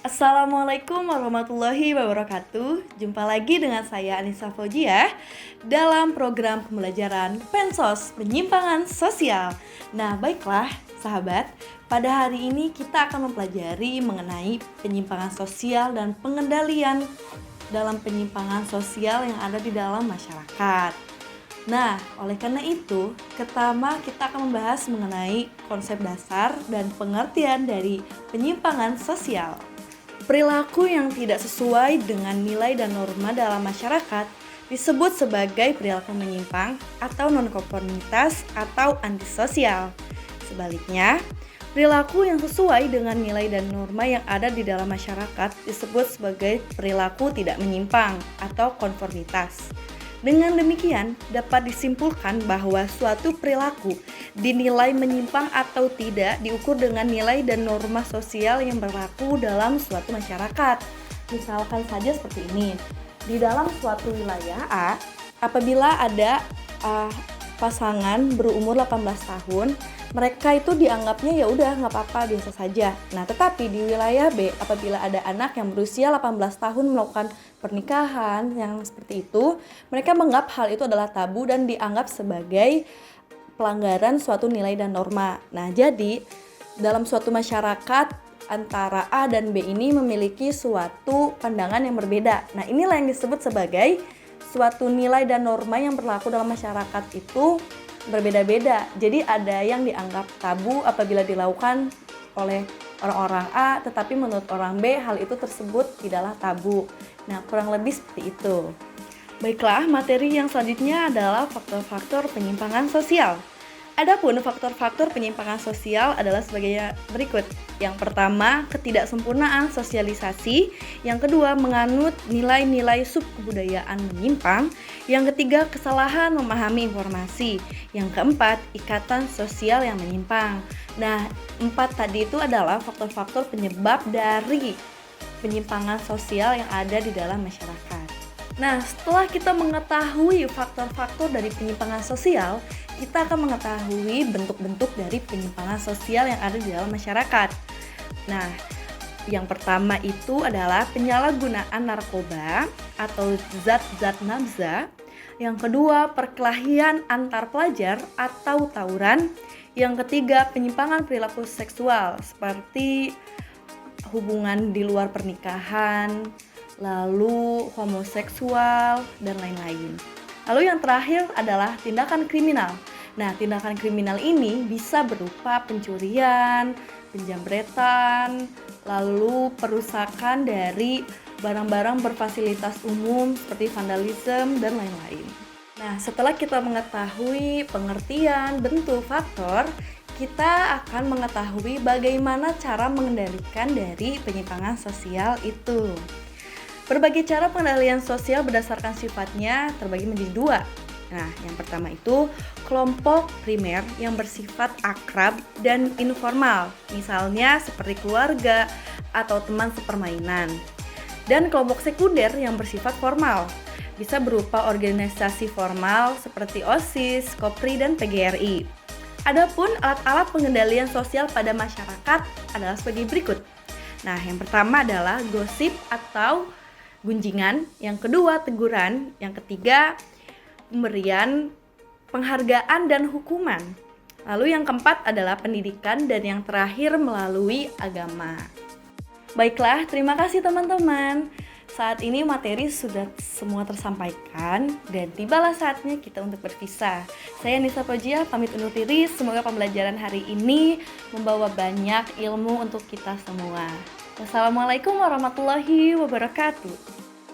Assalamualaikum warahmatullahi wabarakatuh. Jumpa lagi dengan saya Anissa Faujiah dalam program pembelajaran Pensos Penyimpangan Sosial. Nah, baiklah sahabat, pada hari ini kita akan mempelajari mengenai penyimpangan sosial dan pengendalian dalam penyimpangan sosial yang ada di dalam masyarakat. Nah, oleh karena itu, pertama kita akan membahas mengenai konsep dasar dan pengertian dari penyimpangan sosial. Perilaku yang tidak sesuai dengan nilai dan norma dalam masyarakat disebut sebagai perilaku menyimpang atau nonkonformitas atau antisosial. Sebaliknya, perilaku yang sesuai dengan nilai dan norma yang ada di dalam masyarakat disebut sebagai perilaku tidak menyimpang atau konformitas. Dengan demikian, dapat disimpulkan bahwa suatu perilaku dinilai menyimpang atau tidak diukur dengan nilai dan norma sosial yang berlaku dalam suatu masyarakat. Misalkan saja seperti ini, di dalam suatu wilayah A, apabila ada pasangan berumur 18 tahun, mereka itu dianggapnya ya udah nggak apa-apa, biasa saja. Nah, tetapi di wilayah B, apabila ada anak yang berusia 18 tahun melakukan pernikahan yang seperti itu, mereka menganggap hal itu adalah tabu dan dianggap sebagai pelanggaran suatu nilai dan norma. Nah, jadi dalam suatu masyarakat antara A dan B ini memiliki suatu pandangan yang berbeda. Nah, inilah yang disebut sebagai suatu nilai dan norma yang berlaku dalam masyarakat itu berbeda-beda. Jadi ada yang dianggap tabu apabila dilakukan oleh orang-orang A, tetapi menurut orang B hal itu tersebut tidaklah tabu. Nah, kurang lebih seperti itu. Baiklah, materi yang selanjutnya adalah faktor-faktor penyimpangan sosial. Adapun faktor-faktor penyimpangan sosial adalah sebagai berikut. Yang pertama, ketidaksempurnaan sosialisasi. Yang kedua, menganut nilai-nilai subkebudayaan menyimpang. Yang ketiga, kesalahan memahami informasi. Yang keempat, ikatan sosial yang menyimpang. Nah, 4 tadi itu adalah faktor-faktor penyebab dari penyimpangan sosial yang ada di dalam masyarakat. Nah, setelah kita mengetahui faktor-faktor dari penyimpangan sosial, kita akan mengetahui bentuk-bentuk dari penyimpangan sosial yang ada di dalam masyarakat. Nah, yang pertama itu adalah penyalahgunaan narkoba atau zat-zat nabza. Yang kedua, perkelahian antar pelajar atau tawuran. Yang ketiga, penyimpangan perilaku seksual seperti hubungan di luar pernikahan, lalu homoseksual, dan lain-lain. Lalu yang terakhir adalah tindakan kriminal. Nah, tindakan kriminal ini bisa berupa pencurian, penjamretan, lalu perusakan dari barang-barang berfasilitas umum seperti vandalisme dan lain-lain. Nah, setelah kita mengetahui pengertian bentuk faktor, kita akan mengetahui bagaimana cara mengendalikan dari penyimpangan sosial itu. Berbagai cara pengendalian sosial berdasarkan sifatnya terbagi menjadi 2. Nah, yang pertama itu kelompok primer yang bersifat akrab dan informal, misalnya seperti keluarga atau teman sepermainan. Dan kelompok sekunder yang bersifat formal, bisa berupa organisasi formal seperti OSIS, KOPRI, dan PGRI. Adapun alat-alat pengendalian sosial pada masyarakat adalah sebagai berikut. Nah, yang pertama adalah gosip atau gunjingan, yang kedua teguran, yang ketiga pemberian penghargaan dan hukuman. Lalu yang keempat adalah pendidikan dan yang terakhir melalui agama. Baiklah, terima kasih teman-teman. Saat ini materi sudah semua tersampaikan dan tibalah saatnya kita untuk berpisah. Saya Anissa Faujiah pamit undur diri. Semoga pembelajaran hari ini membawa banyak ilmu untuk kita semua. Wassalamualaikum warahmatullahi wabarakatuh.